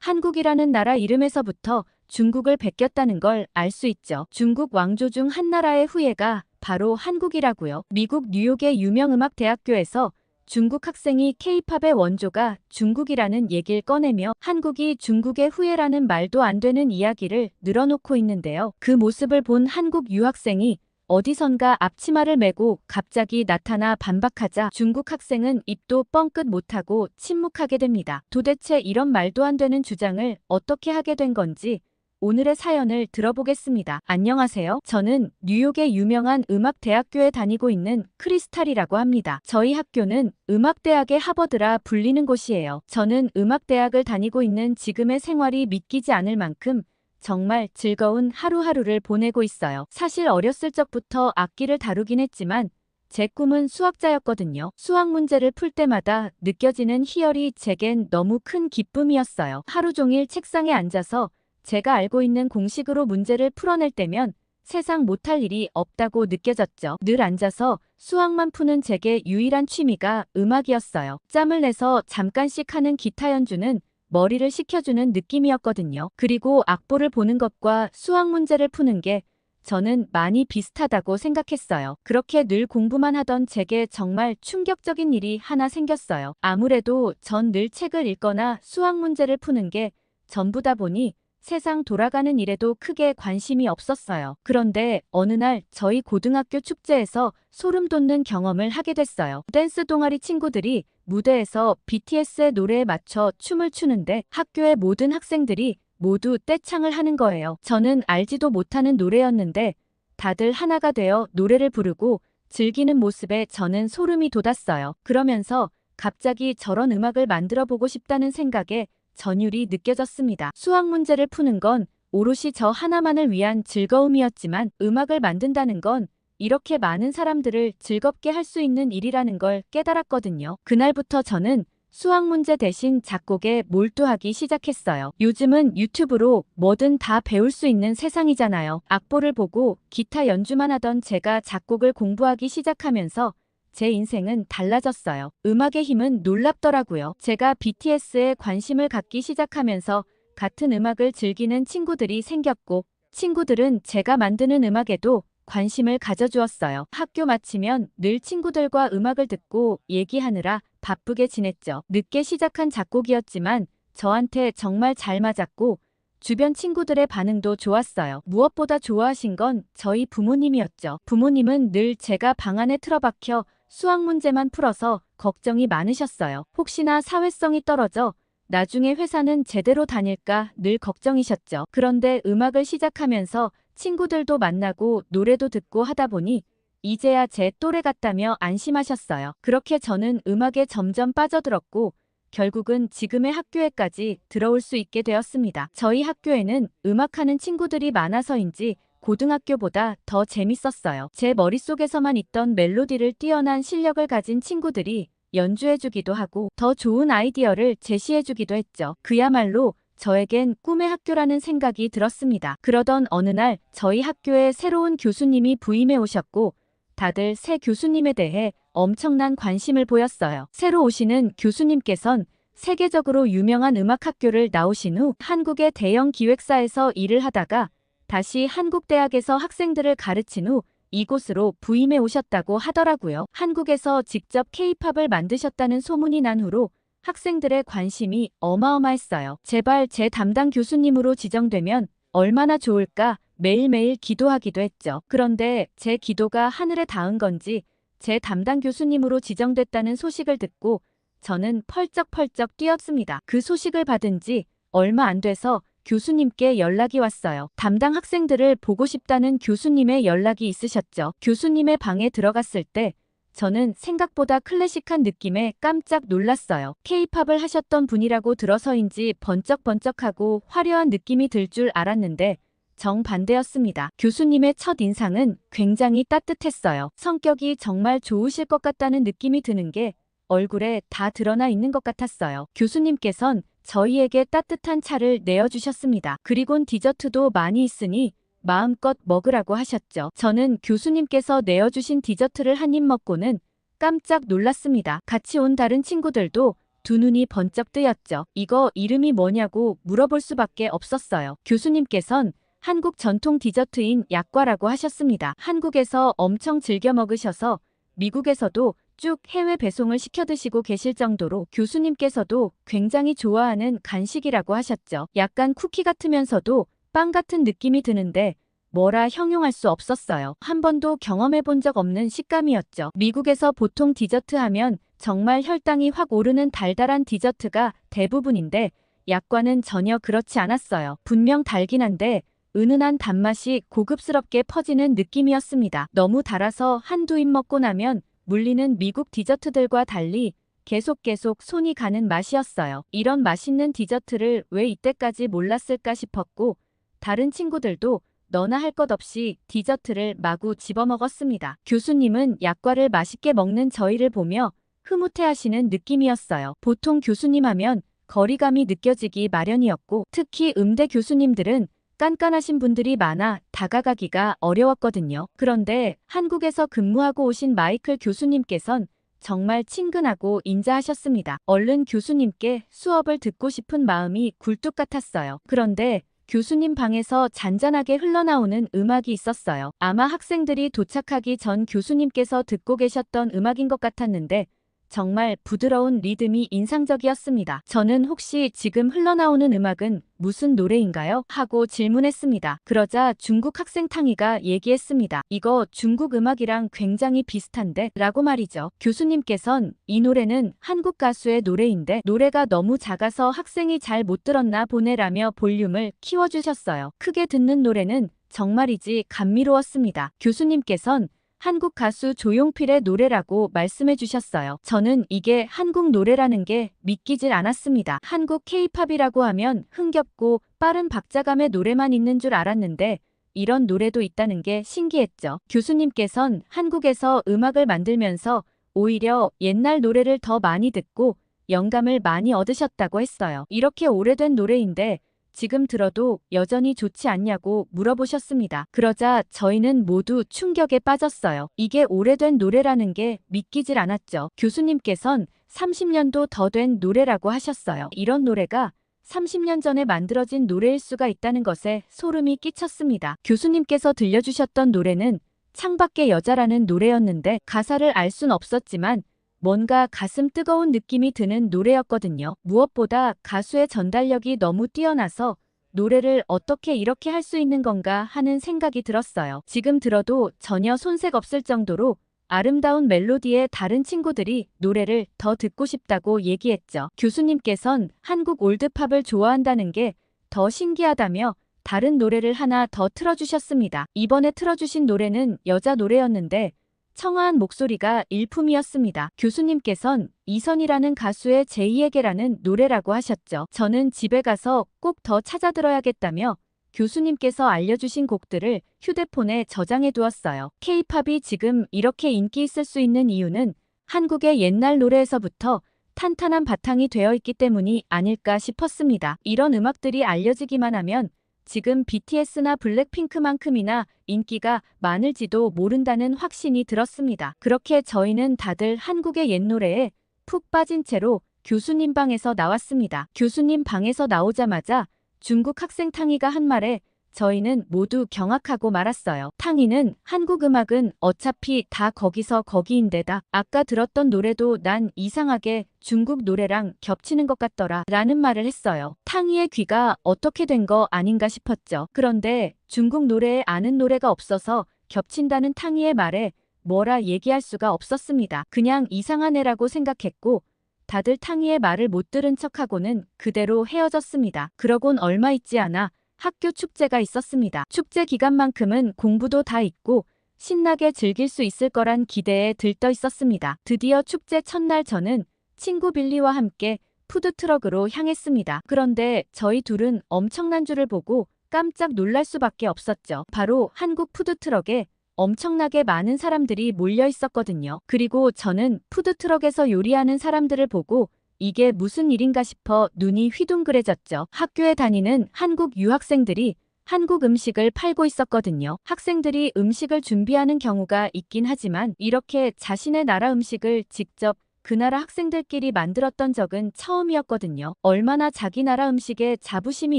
한국이라는 나라 이름에서부터 중국을 베꼈다는 걸 알 수 있죠. 중국 왕조 중 한 나라의 후예가 바로 한국이라고요. 미국 뉴욕의 유명 음악대학교에서 중국 학생이 K-팝의 원조가 중국이라는 얘기를 꺼내며 한국이 중국의 후예라는 말도 안 되는 이야기를 늘어놓고 있는데요. 그 모습을 본 한국 유학생이 어디선가 앞치마를 메고 갑자기 나타나 반박하자 중국 학생은 입도 뻥끗 못하고 침묵하게 됩니다. 도대체 이런 말도 안 되는 주장을 어떻게 하게 된 건지 오늘의 사연을 들어보겠습니다. 안녕하세요. 저는 뉴욕의 유명한 음악대학교에 다니고 있는 크리스탈이라고 합니다. 저희 학교는 음악대학의 하버드라 불리는 곳이에요. 저는 음악대학을 다니고 있는 지금의 생활이 믿기지 않을 만큼 정말 즐거운 하루하루를 보내고 있어요. 사실 어렸을 적부터 악기를 다루긴 했지만 제 꿈은 수학자였거든요. 수학 문제를 풀 때마다 느껴지는 희열이 제겐 너무 큰 기쁨이었어요. 하루 종일 책상에 앉아서 제가 알고 있는 공식으로 문제를 풀어낼 때면 세상 못할 일이 없다고 느껴졌죠. 늘 앉아서 수학만 푸는 제게 유일한 취미가 음악이었어요. 짬을 내서 잠깐씩 하는 기타 연주는 머리를 식혀주는 느낌이었거든요. 그리고 악보를 보는 것과 수학 문제를 푸는 게 저는 많이 비슷하다고 생각했어요. 그렇게 늘 공부만 하던 제게 정말 충격적인 일이 하나 생겼어요. 아무래도 전 늘 책을 읽거나 수학 문제를 푸는 게 전부다 보니 세상 돌아가는 일에도 크게 관심이 없었어요. 그런데 어느 날 저희 고등학교 축제에서 소름 돋는 경험을 하게 됐어요. 댄스 동아리 친구들이 무대에서 BTS의 노래에 맞춰 춤을 추는데 학교의 모든 학생들이 모두 떼창을 하는 거예요. 저는 알지도 못하는 노래였는데 다들 하나가 되어 노래를 부르고 즐기는 모습에 저는 소름이 돋았어요. 그러면서 갑자기 저런 음악을 만들어 보고 싶다는 생각에 전율이 느껴졌습니다. 수학 문제를 푸는 건 오롯이 저 하나만을 위한 즐거움이었지만 음악을 만든다는 건 이렇게 많은 사람들을 즐겁게 할 수 있는 일이라는 걸 깨달았거든요. 그날부터 저는 수학 문제 대신 작곡에 몰두하기 시작했어요. 요즘은 유튜브로 뭐든 다 배울 수 있는 세상이잖아요. 악보를 보고 기타 연주만 하던 제가 작곡을 공부하기 시작하면서 제 인생은 달라졌어요. 음악의 힘은 놀랍더라고요. 제가 BTS에 관심을 갖기 시작하면서 같은 음악을 즐기는 친구들이 생겼고 친구들은 제가 만드는 음악에도 관심을 가져주었어요. 학교 마치면 늘 친구들과 음악을 듣고 얘기하느라 바쁘게 지냈죠. 늦게 시작한 작곡이었지만 저한테 정말 잘 맞았고 주변 친구들의 반응도 좋았어요. 무엇보다 좋아하신 건 저희 부모님이었죠. 부모님은 늘 제가 방 안에 틀어박혀 수학 문제만 풀어서 걱정이 많으셨어요. 혹시나 사회성이 떨어져 나중에 회사는 제대로 다닐까 늘 걱정이셨죠. 그런데 음악을 시작하면서 친구들도 만나고 노래도 듣고 하다 보니 이제야 제 또래 같다며 안심하셨어요. 그렇게 저는 음악에 점점 빠져들었고 결국은 지금의 학교에까지 들어올 수 있게 되었습니다. 저희 학교에는 음악하는 친구들이 많아서인지 고등학교보다 더 재밌었어요. 제 머릿속에서만 있던 멜로디를 뛰어난 실력을 가진 친구들이 연주해주기도 하고 더 좋은 아이디어를 제시해주기도 했죠. 그야말로 저에겐 꿈의 학교라는 생각이 들었습니다. 그러던 어느 날 저희 학교에 새로운 교수님이 부임해 오셨고 다들 새 교수님에 대해 엄청난 관심을 보였어요. 새로 오시는 교수님께선 세계적으로 유명한 음악학교를 나오신 후 한국의 대형 기획사에서 일을 하다가 다시 한국대학에서 학생들을 가르친 후 이곳으로 부임해 오셨다고 하더라고요. 한국에서 직접 K-팝을 만드셨다는 소문이 난 후로 학생들의 관심이 어마어마했어요. 제발 제 담당 교수님으로 지정되면 얼마나 좋을까 매일매일 기도하기도 했죠. 그런데 제 기도가 하늘에 닿은 건지 제 담당 교수님으로 지정됐다는 소식을 듣고 저는 펄쩍펄쩍 뛰었습니다. 그 소식을 받은 지 얼마 안 돼서 교수님께 연락이 왔어요. 담당 학생들을 보고 싶다는 교수님의 연락이 있으셨죠. 교수님의 방에 들어갔을 때 저는 생각보다 클래식한 느낌에 깜짝 놀랐어요. K-팝을 하셨던 분이라고 들어서인지 번쩍번쩍하고 화려한 느낌이 들 줄 알았는데 정반대였습니다. 교수님의 첫 인상은 굉장히 따뜻했어요. 성격이 정말 좋으실 것 같다는 느낌이 드는 게 얼굴에 다 드러나 있는 것 같았어요. 교수님께선 저희에게 따뜻한 차를 내어주셨습니다. 그리곤 디저트도 많이 있으니 마음껏 먹으라고 하셨죠. 저는 교수님께서 내어주신 디저트를 한 입 먹고는 깜짝 놀랐습니다. 같이 온 다른 친구들도 두 눈이 번쩍 뜨였죠. 이거 이름이 뭐냐고 물어볼 수밖에 없었어요. 교수님께선 한국 전통 디저트인 약과라고 하셨습니다. 한국에서 엄청 즐겨 먹으셔서 미국에서도 쭉 해외 배송을 시켜 드시고 계실 정도로 교수님께서도 굉장히 좋아하는 간식이라고 하셨죠. 약간 쿠키 같으면서도 빵 같은 느낌이 드는데 뭐라 형용할 수 없었어요. 한 번도 경험해 본 적 없는 식감이었죠. 미국에서 보통 디저트 하면 정말 혈당이 확 오르는 달달한 디저트가 대부분인데 약과는 전혀 그렇지 않았어요. 분명 달긴 한데 은은한 단맛이 고급스럽게 퍼지는 느낌이었습니다. 너무 달아서 한두 입 먹고 나면 물리는 미국 디저트들과 달리 계속 손이 가는 맛이었어요. 이런 맛있는 디저트를 왜 이때까지 몰랐을까 싶었고 다른 친구들도 너나 할 것 없이 디저트를 마구 집어먹었습니다. 교수님은 약과를 맛있게 먹는 저희를 보며 흐뭇해하시는 느낌이었어요. 보통 교수님 하면 거리감이 느껴지기 마련이었고 특히 음대 교수님들은 깐깐하신 분들이 많아 다가가기가 어려웠거든요. 그런데 한국에서 근무하고 오신 마이클 교수님께선 정말 친근하고 인자하셨습니다. 얼른 교수님께 수업을 듣고 싶은 마음이 굴뚝 같았어요. 그런데 교수님 방에서 잔잔하게 흘러나오는 음악이 있었어요. 아마 학생들이 도착하기 전 교수님께서 듣고 계셨던 음악인 것 같았는데 정말 부드러운 리듬이 인상적이었습니다. 저는 혹시 지금 흘러나오는 음악은 무슨 노래인가요? 하고 질문했습니다. 그러자 중국 학생 탕이가 얘기했습니다. 이거 중국 음악이랑 굉장히 비슷한데? 라고 말이죠. 교수님께선 이 노래는 한국 가수의 노래인데 노래가 너무 작아서 학생이 잘 못 들었나 보네라며 볼륨을 키워주셨어요. 크게 듣는 노래는 정말이지 감미로웠습니다. 교수님께선 한국 가수 조용필의 노래라고 말씀해 주셨어요. 저는 이게 한국 노래라는 게 믿기질 않았습니다. 한국 K-팝이라고 하면 흥겹고 빠른 박자감의 노래만 있는 줄 알았는데 이런 노래도 있다는 게 신기했죠. 교수님께선 한국에서 음악을 만들면서 오히려 옛날 노래를 더 많이 듣고 영감을 많이 얻으셨다고 했어요. 이렇게 오래된 노래인데 지금 들어도 여전히 좋지 않냐고 물어보셨습니다. 그러자 저희는 모두 충격에 빠졌어요. 이게 오래된 노래라는 게 믿기질 않았죠. 교수님께선 30년도 더 된 노래라고 하셨어요. 이런 노래가 30년 전에 만들어진 노래일 수가 있다는 것에 소름이 끼쳤습니다. 교수님께서 들려주셨던 노래는 창밖의 여자라는 노래였는데 가사를 알 순 없었지만 뭔가 가슴 뜨거운 느낌이 드는 노래였거든요. 무엇보다 가수의 전달력이 너무 뛰어나서 노래를 어떻게 이렇게 할 수 있는 건가 하는 생각이 들었어요. 지금 들어도 전혀 손색 없을 정도로 아름다운 멜로디에 다른 친구들이 노래를 더 듣고 싶다고 얘기했죠. 교수님께선 한국 올드팝을 좋아한다는 게 더 신기하다며 다른 노래를 하나 더 틀어주셨습니다. 이번에 틀어주신 노래는 여자 노래였는데 청아한 목소리가 일품이었습니다. 교수님께선 이선이라는 가수의 제2에게라는 노래라고 하셨죠. 저는 집에 가서 꼭 더 찾아 들어야겠다며 교수님께서 알려주신 곡들을 휴대폰에 저장해 두었어요. K-팝이 지금 이렇게 인기 있을 수 있는 이유는 한국의 옛날 노래에서부터 탄탄한 바탕이 되어 있기 때문이 아닐까 싶었습니다. 이런 음악들이 알려지기만 하면 지금 BTS나 블랙핑크만큼이나 인기가 많을지도 모른다는 확신이 들었습니다. 그렇게 저희는 다들 한국의 옛 노래에 푹 빠진 채로 교수님 방에서 나왔습니다. 교수님 방에서 나오자마자 중국 학생 탕이가 한 말에 저희는 모두 경악하고 말았어요. 탕이는 한국 음악은 어차피 다 거기서 거기인데다 아까 들었던 노래도 난 이상하게 중국 노래랑 겹치는 것 같더라 라는 말을 했어요. 탕이의 귀가 어떻게 된 거 아닌가 싶었죠. 그런데 중국 노래에 아는 노래가 없어서 겹친다는 탕이의 말에 뭐라 얘기할 수가 없었습니다. 그냥 이상한 애라고 생각했고 다들 탕이의 말을 못 들은 척하고는 그대로 헤어졌습니다. 그러곤 얼마 있지 않아 학교 축제가 있었습니다. 축제 기간만큼은 공부도 다 있고 신나게 즐길 수 있을 거란 기대에 들떠 있었습니다. 드디어 축제 첫날 저는 친구 빌리와 함께 푸드트럭으로 향했습니다. 그런데 저희 둘은 엄청난 줄을 보고 깜짝 놀랄 수밖에 없었죠. 바로 한국 푸드트럭에 엄청나게 많은 사람들이 몰려 있었거든요. 그리고 저는 푸드트럭에서 요리하는 사람들을 보고 이게 무슨 일인가 싶어 눈이 휘둥그레졌죠. 학교에 다니는 한국 유학생들이 한국 음식을 팔고 있었거든요. 학생들이 음식을 준비하는 경우가 있긴 하지만 이렇게 자신의 나라 음식을 직접 그 나라 학생들끼리 만들었던 적은 처음이었거든요. 얼마나 자기 나라 음식에 자부심이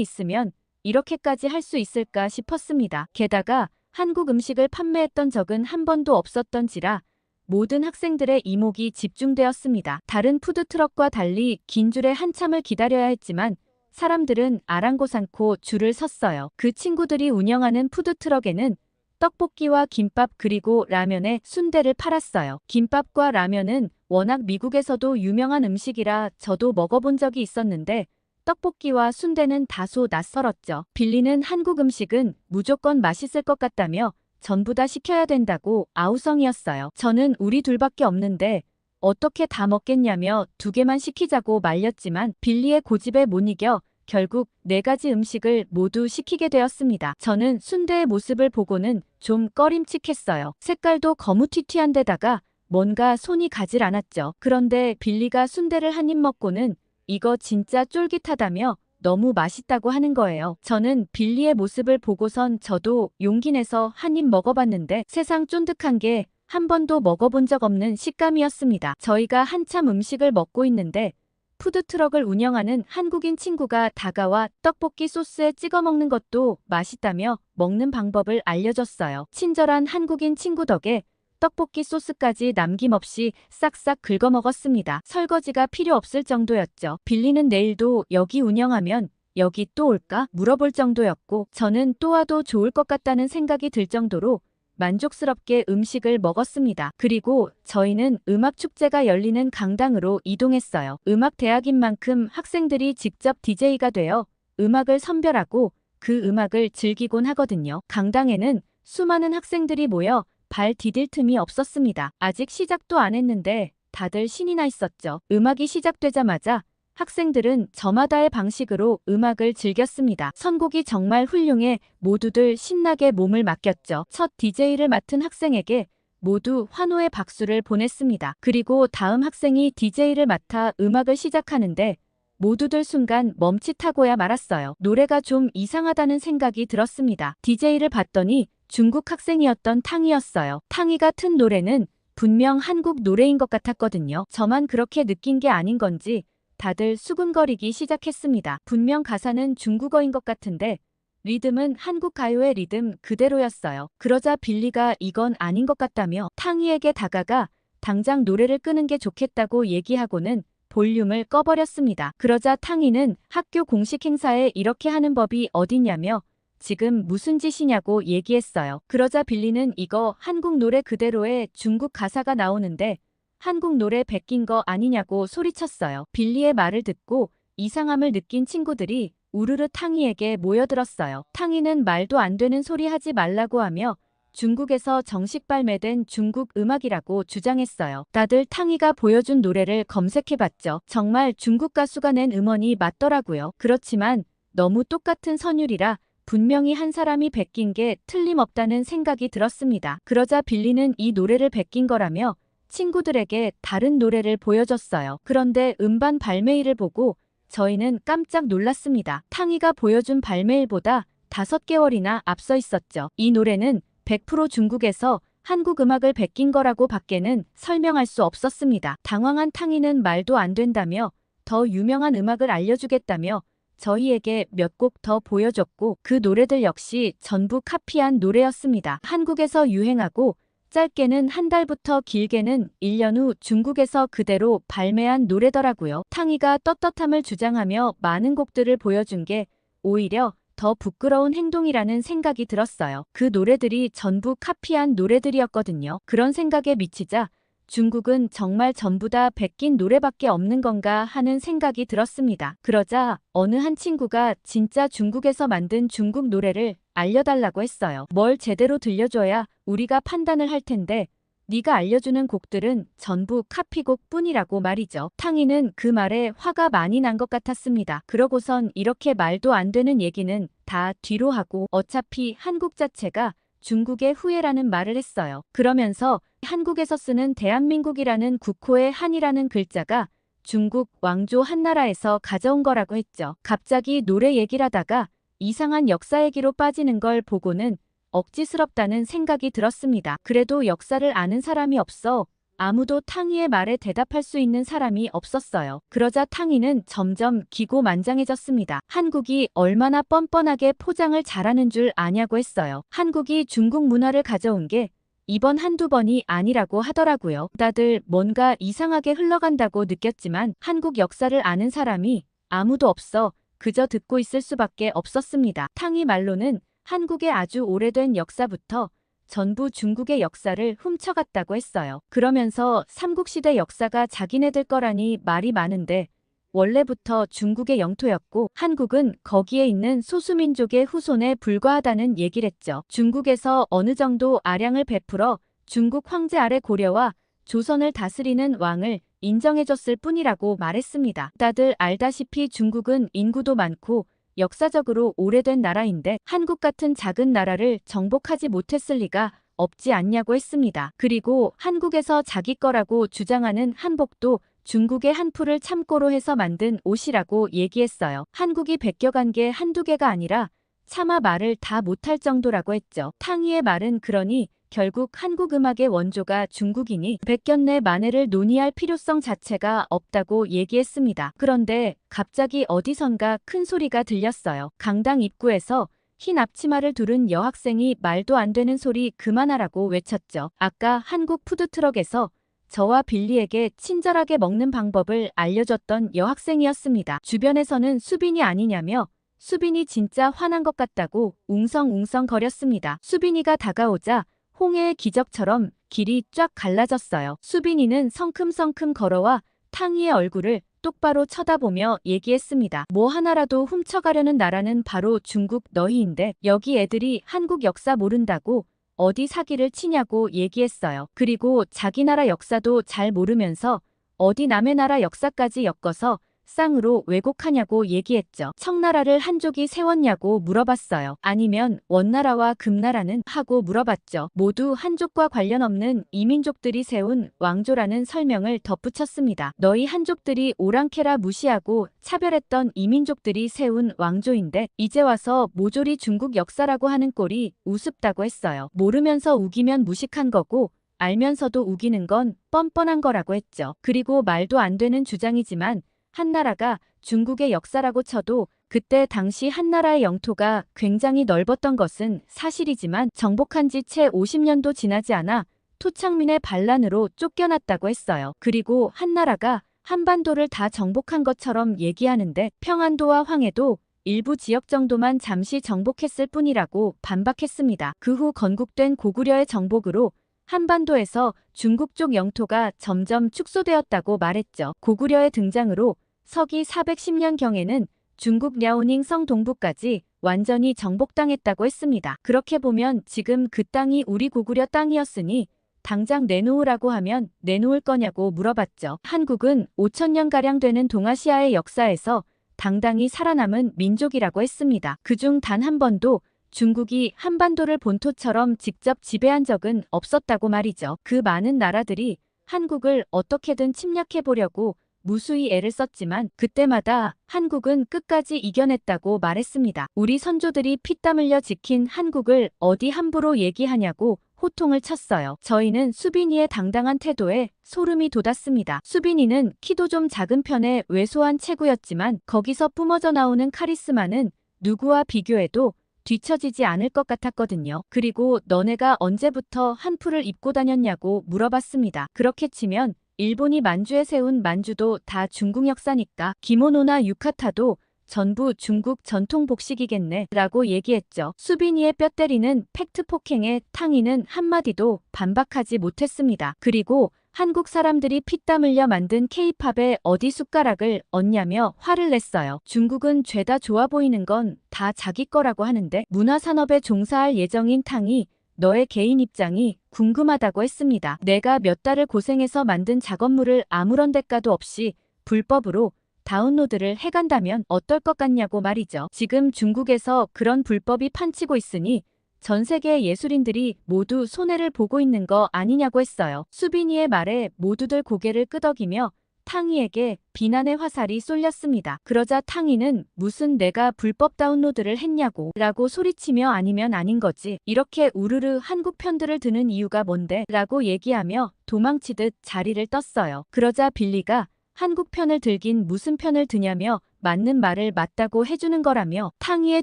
있으면 이렇게까지 할 수 있을까 싶었습니다. 게다가 한국 음식을 판매했던 적은 한 번도 없었던지라 모든 학생들의 이목이 집중되었습니다. 다른 푸드트럭과 달리 긴 줄에 한참을 기다려야 했지만 사람들은 아랑곳않고 줄을 섰어요. 그 친구들이 운영하는 푸드트럭에는 떡볶이와 김밥 그리고 라면에 순대를 팔았어요. 김밥과 라면은 워낙 미국에서도 유명한 음식이라 저도 먹어본 적이 있었는데 떡볶이와 순대는 다소 낯설었죠. 빌리는 한국 음식은 무조건 맛있을 것 같다며 전부 다 시켜야 된다고 아우성이었어요. 저는 우리 둘밖에 없는데 어떻게 다 먹겠냐며 2개만 시키자고 말렸지만 빌리의 고집에 못 이겨 결국 4가지 음식을 모두 시키게 되었습니다. 저는 순대의 모습을 보고는 좀 꺼림칙했어요. 색깔도 거무튀튀한 데다가 뭔가 손이 가질 않았죠. 그런데 빌리가 순대를 한 입 먹고는 이거 진짜 쫄깃하다며 너무 맛있다고 하는 거예요. 저는 빌리의 모습을 보고선 저도 용기 내서 한 입 먹어봤는데 세상 쫀득한 게 한 번도 먹어본 적 없는 식감이었습니다. 저희가 한참 음식을 먹고 있는데 푸드트럭을 운영하는 한국인 친구가 다가와 떡볶이 소스에 찍어 먹는 것도 맛있다며 먹는 방법을 알려줬어요. 친절한 한국인 친구 덕에 떡볶이 소스까지 남김없이 싹싹 긁어 먹었습니다. 설거지가 필요 없을 정도였죠. 빌리는 내일도 여기 운영하면 여기 또 올까 물어볼 정도였고 저는 또 와도 좋을 것 같다는 생각이 들 정도로 만족스럽게 음식을 먹었습니다. 그리고 저희는 음악축제가 열리는 강당으로 이동했어요. 음악대학인 만큼 학생들이 직접 DJ가 되어 음악을 선별하고 그 음악을 즐기곤 하거든요. 강당에는 수많은 학생들이 모여 발 디딜 틈이 없었습니다. 아직 시작도 안 했는데 다들 신이 나 있었죠. 음악이 시작되자마자 학생들은 저마다의 방식으로 음악을 즐겼습니다. 선곡이 정말 훌륭해 모두들 신나게 몸을 맡겼죠. 첫 DJ를 맡은 학생에게 모두 환호의 박수를 보냈습니다. 그리고 다음 학생이 DJ를 맡아 음악을 시작하는데 모두들 순간 멈칫하고야 말았어요. 노래가 좀 이상하다는 생각이 들었습니다. DJ를 봤더니 중국 학생이었던 탕이었어요. 탕이가 튼 노래는 분명 한국 노래인 것 같았거든요. 저만 그렇게 느낀 게 아닌 건지 다들 수근거리기 시작했습니다. 분명 가사는 중국어인 것 같은데 리듬은 한국 가요의 리듬 그대로였어요. 그러자 빌리가 이건 아닌 것 같다며 탕이에게 다가가 당장 노래를 끄는 게 좋겠다고 얘기하고는 볼륨을 꺼버렸습니다. 그러자 탕이는 학교 공식 행사에 이렇게 하는 법이 어디냐며 지금 무슨 짓이냐고 얘기했어요. 그러자 빌리는 이거 한국 노래 그대로의 중국 가사가 나오는데 한국 노래 베낀 거 아니냐고 소리쳤어요. 빌리의 말을 듣고 이상함을 느낀 친구들이 우르르 탕이에게 모여들었어요. 탕이는 말도 안 되는 소리 하지 말라고 하며 중국에서 정식 발매된 중국 음악이라고 주장했어요. 다들 탕이가 보여준 노래를 검색해봤죠. 정말 중국 가수가 낸 음원이 맞더라고요. 그렇지만 너무 똑같은 선율이라 분명히 한 사람이 베낀 게 틀림없다는 생각이 들었습니다. 그러자 빌리는 이 노래를 베낀 거라며 친구들에게 다른 노래를 보여줬어요. 그런데 음반 발매일을 보고 저희는 깜짝 놀랐습니다. 탕이가 보여준 발매일보다 5개월이나 앞서 있었죠. 이 노래는 100% 중국에서 한국 음악을 베낀 거라고 밖에는 설명할 수 없었습니다. 당황한 탕이는 말도 안 된다며 더 유명한 음악을 알려주겠다며 저희에게 몇 곡 더 보여줬고 그 노래들 역시 전부 카피한 노래였습니다. 한국에서 유행하고 짧게는 한 달부터 길게는 1년 후 중국에서 그대로 발매한 노래더라고요. 탕이가 떳떳함을 주장하며 많은 곡들을 보여준 게 오히려 더 부끄러운 행동이라는 생각이 들었어요. 그 노래들이 전부 카피한 노래들이었거든요. 그런 생각에 미치자 중국은 정말 전부 다 베낀 노래밖에 없는 건가 하는 생각이 들었습니다. 그러자 어느 한 친구가 진짜 중국에서 만든 중국 노래를 알려달라고 했어요. 뭘 제대로 들려줘야 우리가 판단을 할 텐데 네가 알려주는 곡들은 전부 카피곡 뿐이라고 말이죠. 탕이는 그 말에 화가 많이 난 것 같았습니다. 그러고선 이렇게 말도 안 되는 얘기는 다 뒤로 하고 어차피 한국 자체가 중국의 후예라는 말을 했어요. 그러면서 한국에서 쓰는 대한민국이라는 국호의 한이라는 글자가 중국 왕조 한나라에서 가져온 거라고 했죠. 갑자기 노래 얘기를 하다가 이상한 역사 얘기로 빠지는 걸 보고는 억지스럽다는 생각이 들었습니다. 그래도 역사를 아는 사람이 없어 아무도 탕이의 말에 대답할 수 있는 사람이 없었어요. 그러자 탕이는 점점 기고만장해졌습니다. 한국이 얼마나 뻔뻔하게 포장을 잘하는 줄 아냐고 했어요. 한국이 중국 문화를 가져온 게 이번 한두 번이 아니라고 하더라고요. 다들 뭔가 이상하게 흘러간다고 느꼈지만 한국 역사를 아는 사람이 아무도 없어 그저 듣고 있을 수밖에 없었습니다. 탕이 말로는 한국의 아주 오래된 역사부터 전부 중국의 역사를 훔쳐갔다고 했어요. 그러면서 삼국시대 역사가 자기네들 거라니 말이 많은데 원래부터 중국의 영토였고 한국은 거기에 있는 소수민족의 후손에 불과하다는 얘기를 했죠. 중국에서 어느 정도 아량을 베풀어 중국 황제 아래 고려와 조선을 다스리는 왕을 인정해줬을 뿐이라고 말했습니다. 다들 알다시피 중국은 인구도 많고 역사적으로 오래된 나라인데 한국 같은 작은 나라를 정복하지 못했을 리가 없지 않냐고 했습니다. 그리고 한국에서 자기 거라고 주장하는 한복도 중국의 한풀을 참고로 해서 만든 옷이라고 얘기했어요. 한국이 베껴간 게 한두 개가 아니라 차마 말을 다 못할 정도라고 했죠. 탕이의 말은 그러니 결국 한국 음악의 원조가 중국이니 백견내 만해를 논의할 필요성 자체가 없다고 얘기했습니다. 그런데 갑자기 어디선가 큰 소리가 들렸어요. 강당 입구에서 흰 앞치마를 두른 여학생이 말도 안 되는 소리 그만하라고 외쳤죠. 아까 한국 푸드트럭에서 저와 빌리에게 친절하게 먹는 방법을 알려줬던 여학생이었습니다. 주변에서는 수빈이 아니냐며 수빈이 진짜 화난 것 같다고 웅성웅성 거렸습니다. 수빈이가 다가오자 홍해의 기적처럼 길이 쫙 갈라졌어요. 수빈이는 성큼성큼 걸어와 탕이의 얼굴을 똑바로 쳐다보며 얘기했습니다. 뭐 하나라도 훔쳐가려는 나라는 바로 중국 너희인데 여기 애들이 한국 역사 모른다고 어디 사기를 치냐고 얘기했어요. 그리고 자기 나라 역사도 잘 모르면서 어디 남의 나라 역사까지 엮어서 쌍으로 왜곡하냐고 얘기했죠. 청나라를 한족이 세웠냐고 물어봤어요. 아니면 원나라와 금나라는 하고 물어봤죠. 모두 한족과 관련 없는 이민족들이 세운 왕조라는 설명을 덧붙였습니다. 너희 한족들이 오랑캐라 무시하고 차별했던 이민족들이 세운 왕조인데 이제 와서 모조리 중국 역사라고 하는 꼴이 우습다고 했어요. 모르면서 우기면 무식한 거고 알면서도 우기는 건 뻔뻔한 거라고 했죠. 그리고 말도 안 되는 주장이지만 한나라가 중국의 역사라고 쳐도 그때 당시 한나라의 영토가 굉장히 넓었던 것은 사실이지만 정복한 지 채 50년도 지나지 않아 토착민의 반란으로 쫓겨났다고 했어요. 그리고 한나라가 한반도를 다 정복한 것처럼 얘기하는데 평안도와 황해도 일부 지역 정도만 잠시 정복했을 뿐이라고 반박했습니다. 그 후 건국된 고구려의 정복으로 한반도에서 중국 쪽 영토가 점점 축소되었다고 말했죠. 고구려의 등장으로 서기 410년경에는 중국 랴오닝 성 동부까지 완전히 정복당했다고 했습니다. 그렇게 보면 지금 그 땅이 우리 고구려 땅이었으니 당장 내놓으라고 하면 내놓을 거냐고 물어봤죠. 한국은 5천년가량 되는 동아시아의 역사에서 당당히 살아남은 민족이라고 했습니다. 그중 단 한 번도 중국이 한반도를 본토처럼 직접 지배한 적은 없었다고 말이죠. 그 많은 나라들이 한국을 어떻게든 침략해보려고 무수히 애를 썼지만 그때마다 한국은 끝까지 이겨냈다고 말했습니다. 우리 선조들이 피땀 흘려 지킨 한국을 어디 함부로 얘기하냐고 호통을 쳤어요. 저희는 수빈이의 당당한 태도에 소름이 돋았습니다. 수빈이는 키도 좀 작은 편의 왜소한 체구였지만 거기서 뿜어져 나오는 카리스마는 누구와 비교해도 뒤처지지 않을 것 같았거든요. 그리고 너네가 언제부터 한풀을 입고 다녔냐고 물어봤습니다. 그렇게 치면 일본이 만주에 세운 만주도 다 중국 역사니까 기모노나 유카타도 전부 중국 전통 복식이겠네 라고 얘기했죠. 수빈이의 뼈 때리는 팩트 폭행에 탕이는 한마디도 반박하지 못했습니다. 그리고 한국 사람들이 피땀 흘려 만든 K-팝에 어디 숟가락을 얹냐며 화를 냈어요. 중국은 죄다 좋아 보이는 건 다 자기 거라고 하는데 문화산업에 종사할 예정인 탕이 너의 개인 입장이 궁금하다고 했습니다. 내가 몇 달을 고생해서 만든 작업물을 아무런 대가도 없이 불법으로 다운로드를 해간다면 어떨 것 같냐고 말이죠. 지금 중국에서 그런 불법이 판치고 있으니 전 세계의 예술인들이 모두 손해를 보고 있는 거 아니냐고 했어요. 수빈이의 말에 모두들 고개를 끄덕이며 탕이에게 비난의 화살이 쏠렸습니다. 그러자 탕이는 무슨 내가 불법 다운로드를 했냐고 라고 소리치며 아니면 아닌 거지. 이렇게 우르르 한국 편들을 드는 이유가 뭔데? 라고 얘기하며 도망치듯 자리를 떴어요. 그러자 빌리가 한국 편을 들긴 무슨 편을 드냐며 맞는 말을 맞다고 해주는 거라며 탕이의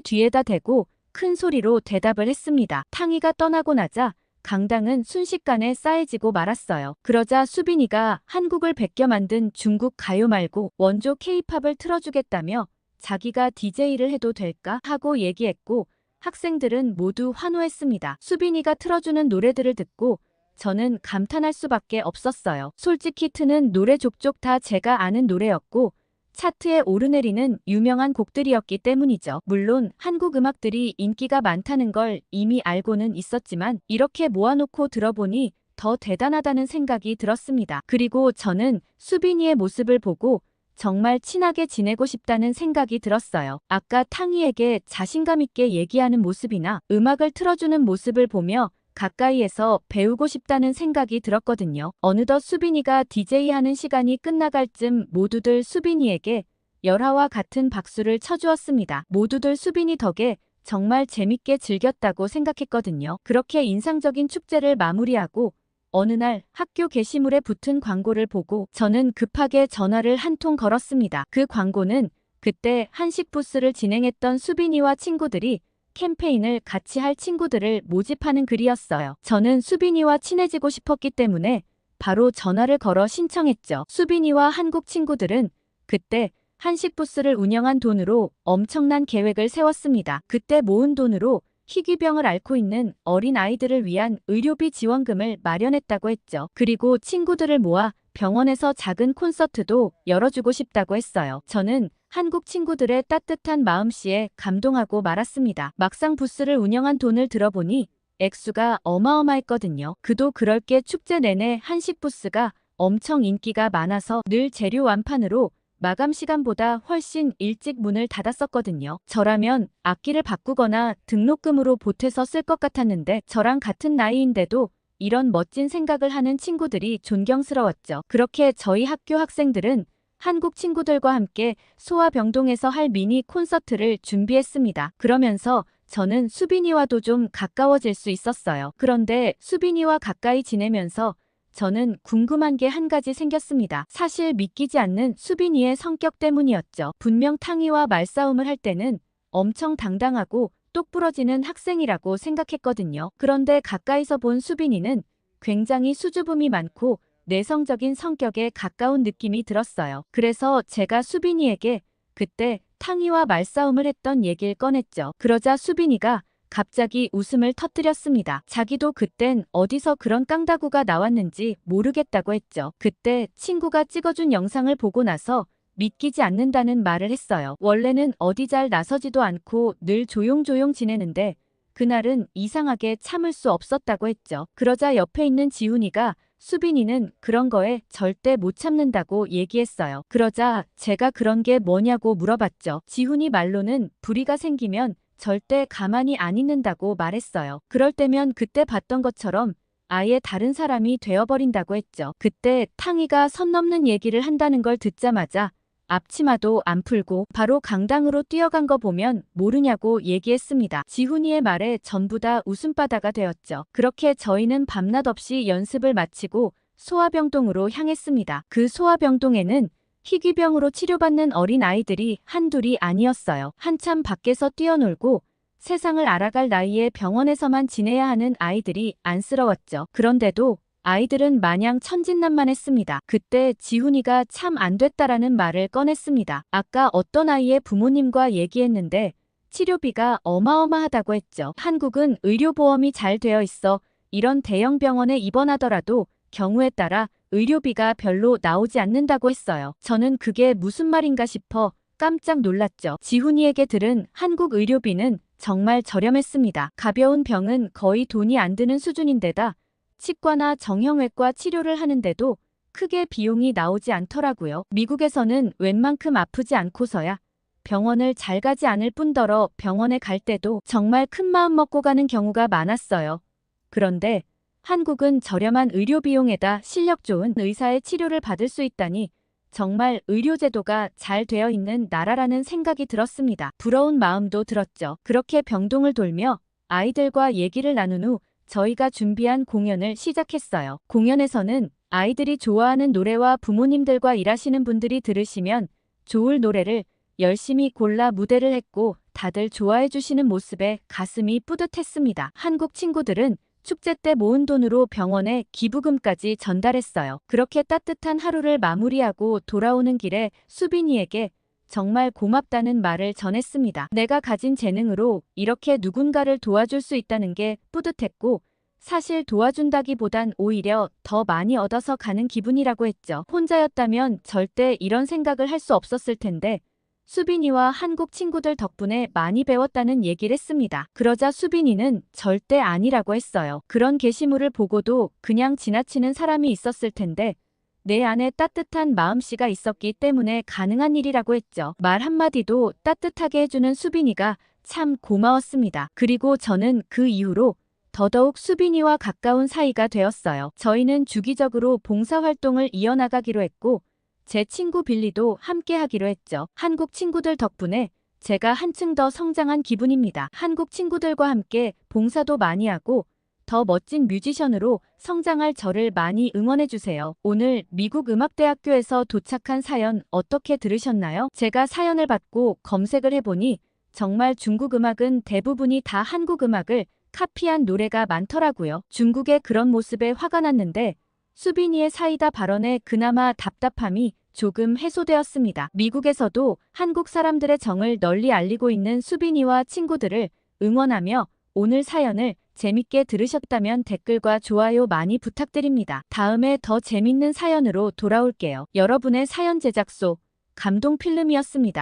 뒤에다 대고 큰 소리로 대답을 했습니다. 탕이가 떠나고 나자 강당은 순식간에 싸해지고 말았어요. 그러자 수빈이가 한국을 베껴 만든 중국 가요 말고 원조 K-팝을 틀어주겠다며 자기가 DJ를 해도 될까 하고 얘기했고 학생들은 모두 환호했습니다. 수빈이가 틀어주는 노래들을 듣고 저는 감탄할 수밖에 없었어요. 솔직히 트는 노래 족족 다 제가 아는 노래였고 차트에 오르내리는 유명한 곡들이었기 때문이죠. 물론 한국 음악들이 인기가 많다는 걸 이미 알고는 있었지만 이렇게 모아놓고 들어보니 더 대단하다는 생각이 들었습니다. 그리고 저는 수빈이의 모습을 보고 정말 친하게 지내고 싶다는 생각이 들었어요. 아까 탕이에게 자신감 있게 얘기하는 모습이나 음악을 틀어주는 모습을 보며 가까이에서 배우고 싶다는 생각이 들었거든요. 어느덧 수빈이가 DJ 하는 시간이 끝나갈 쯤 모두들 수빈이에게 열화와 같은 박수를 쳐주었습니다. 모두들 수빈이 덕에 정말 재밌게 즐겼다고 생각했거든요. 그렇게 인상적인 축제를 마무리하고 어느 날 학교 게시물에 붙은 광고를 보고 저는 급하게 전화를 한 통 걸었습니다. 그 광고는 그때 한식 부스를 진행했던 수빈이와 친구들이 캠페인을 같이 할 친구들을 모집하는 글이었어요. 저는 수빈이와 친해지고 싶었기 때문에 바로 전화를 걸어 신청했죠. 수빈이와 한국 친구들은 그때 한식 부스를 운영한 돈으로 엄청난 계획을 세웠습니다. 그때 모은 돈으로 희귀병을 앓고 있는 어린 아이들을 위한 의료비 지원금을 마련했다고 했죠. 그리고 친구들을 모아 병원에서 작은 콘서트도 열어주고 싶다고 했어요. 저는 한국 친구들의 따뜻한 마음씨에 감동하고 말았습니다. 막상 부스를 운영한 돈을 들어보니 액수가 어마어마했거든요. 그도 그럴 게 축제 내내 한식 부스가 엄청 인기가 많아서 늘 재료 완판으로 마감 시간보다 훨씬 일찍 문을 닫았었거든요. 저라면 악기를 바꾸거나 등록금으로 보태서 쓸 것 같았는데 저랑 같은 나이인데도 이런 멋진 생각을 하는 친구들이 존경스러웠죠. 그렇게 저희 학교 학생들은 한국 친구들과 함께 소아병동에서 할 미니 콘서트를 준비했습니다. 그러면서 저는 수빈이와도 좀 가까워질 수 있었어요. 그런데 수빈이와 가까이 지내면서 저는 궁금한 게 한 가지 생겼습니다. 사실 믿기지 않는 수빈이의 성격 때문이었죠. 분명 탕이와 말싸움을 할 때는 엄청 당당하고 똑부러지는 학생이라고 생각했거든요. 그런데 가까이서 본 수빈이는 굉장히 수줍음이 많고 내성적인 성격에 가까운 느낌이 들었어요. 그래서 제가 수빈이에게 그때 탕이와 말싸움을 했던 얘기를 꺼냈죠. 그러자 수빈이가 갑자기 웃음을 터뜨렸습니다. 자기도 그땐 어디서 그런 깡다구가 나왔는지 모르겠다고 했죠. 그때 친구가 찍어준 영상을 보고 나서 믿기지 않는다는 말을 했어요. 원래는 어디 잘 나서지도 않고 늘 조용조용 지내는데 그날은 이상하게 참을 수 없었다고 했죠. 그러자 옆에 있는 지훈이가 수빈이는 그런 거에 절대 못 참는다고 얘기했어요. 그러자 제가 그런 게 뭐냐고 물어봤죠. 지훈이 말로는 불의가 생기면 절대 가만히 안 있는다고 말했어요. 그럴 때면 그때 봤던 것처럼 아예 다른 사람이 되어버린다고 했죠. 그때 탕이가 선 넘는 얘기를 한다는 걸 듣자마자 앞치마도 안 풀고 바로 강당으로 뛰어간 거 보면 모르냐고 얘기했습니다. 지훈이의 말에 전부 다 웃음바다가 되었죠. 그렇게 저희는 밤낮 없이 연습을 마치고 소아병동으로 향했습니다. 그 소아병동에는 희귀병으로 치료받는 어린 아이들이 한둘이 아니었어요. 한참 밖에서 뛰어놀고 세상을 알아갈 나이에 병원에서만 지내야 하는 아이들이 안쓰러웠죠. 그런데도 아이들은 마냥 천진난만했습니다. 그때 지훈이가 참 안 됐다라는 말을 꺼냈습니다. 아까 어떤 아이의 부모님과 얘기했는데 치료비가 어마어마하다고 했죠. 한국은 의료보험이 잘 되어 있어 이런 대형 병원에 입원하더라도 경우에 따라 의료비가 별로 나오지 않는다고 했어요. 저는 그게 무슨 말인가 싶어 깜짝 놀랐죠. 지훈이에게 들은 한국 의료비는 정말 저렴했습니다. 가벼운 병은 거의 돈이 안 드는 수준인데다 치과나 정형외과 치료를 하는데도 크게 비용이 나오지 않더라고요. 미국에서는 웬만큼 아프지 않고서야 병원을 잘 가지 않을 뿐더러 병원에 갈 때도 정말 큰 마음 먹고 가는 경우가 많았어요. 그런데 한국은 저렴한 의료 비용에다 실력 좋은 의사의 치료를 받을 수 있다니 정말 의료제도가 잘 되어 있는 나라라는 생각이 들었습니다. 부러운 마음도 들었죠. 그렇게 병동을 돌며 아이들과 얘기를 나눈 후 저희가 준비한 공연을 시작했어요. 공연에서는 아이들이 좋아하는 노래와 부모님들과 일하시는 분들이 들으시면 좋을 노래를 열심히 골라 무대를 했고 다들 좋아해 주시는 모습에 가슴이 뿌듯했습니다. 한국 친구들은 축제 때 모은 돈으로 병원에 기부금까지 전달했어요. 그렇게 따뜻한 하루를 마무리하고 돌아오는 길에 수빈이에게 정말 고맙다는 말을 전했습니다. 내가 가진 재능으로 이렇게 누군가를 도와줄 수 있다는 게 뿌듯했고 사실 도와준다기보단 오히려 더 많이 얻어서 가는 기분이라고 했죠. 혼자였다면 절대 이런 생각을 할 수 없었을 텐데 수빈이와 한국 친구들 덕분에 많이 배웠다는 얘기를 했습니다. 그러자 수빈이는 절대 아니라고 했어요. 그런 게시물을 보고도 그냥 지나치는 사람이 있었을 텐데 내 안에 따뜻한 마음씨가 있었기 때문에 가능한 일이라고 했죠. 말 한마디도 따뜻하게 해주는 수빈이가 참 고마웠습니다. 그리고 저는 그 이후로 더더욱 수빈이와 가까운 사이가 되었어요. 저희는 주기적으로 봉사활동을 이어나가기로 했고 제 친구 빌리도 함께 하기로 했죠. 한국 친구들 덕분에 제가 한층 더 성장한 기분입니다. 한국 친구들과 함께 봉사도 많이 하고 더 멋진 뮤지션으로 성장할 저를 많이 응원해주세요. 오늘 미국 음악대학교에서 도착한 사연 어떻게 들으셨나요? 제가 사연을 받고 검색을 해보니 정말 중국 음악은 대부분이 다 한국 음악을 카피한 노래가 많더라고요. 중국의 그런 모습에 화가 났는데 수빈이의 사이다 발언에 그나마 답답함이 조금 해소되었습니다. 미국에서도 한국 사람들의 정을 널리 알리고 있는 수빈이와 친구들을 응원하며 오늘 사연을 재밌게 들으셨다면 댓글과 좋아요 많이 부탁드립니다. 다음에 더 재밌는 사연으로 돌아올게요. 여러분의 사연 제작소 감동필름이었습니다.